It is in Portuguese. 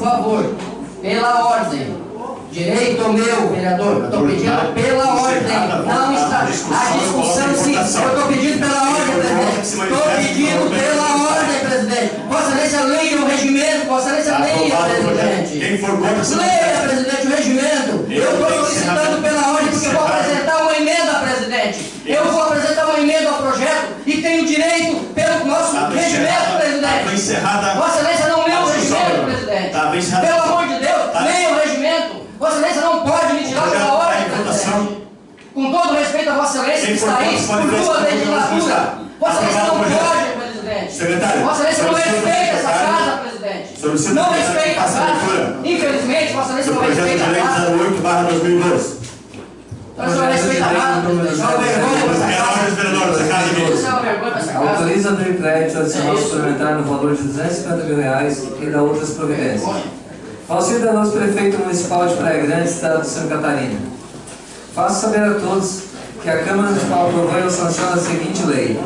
favor, pela ordem. Direito meu, vereador, eu estou pedindo pela ordem. Não está. A discussão sim. Eu estou pedindo pela ordem, presidente. Estou pedindo pela ordem, presidente. Vossa Excelência, leia o regimento. Vossa Excelência, leia, presidente. Quem for contra, leia, presidente, o regimento. Eu estou solicitando pela ordem porque eu vou apresentar uma emenda, presidente. Eu vou apresentar uma emenda ao projeto e tenho direito pelo nosso regimento, presidente. Vossa Excelência não leu o regimento, presidente. Pelo amor de Deus, leia o regimento. Vossa Excelência não pode me tirar da ordem, presidente. Com todo respeito a Vossa Excelência que está aí por duas legislaturas. Vossa Excelência não pode, presidente. Vossa Excelência não respeita essa casa, presidente. Não respeita a casa. Infelizmente, Vossa Excelência não respeita a casa. Não respeita a casa, presidente. Autoriza abrir crédito adicional suplementar no valor de R$250 mil e da outras providências. Valcir Danoso, prefeito municipal de Praia Grande, estado de Santa Catarina. Faço saber a todos que a Câmara Municipal aprovou e sanciona a seguinte lei.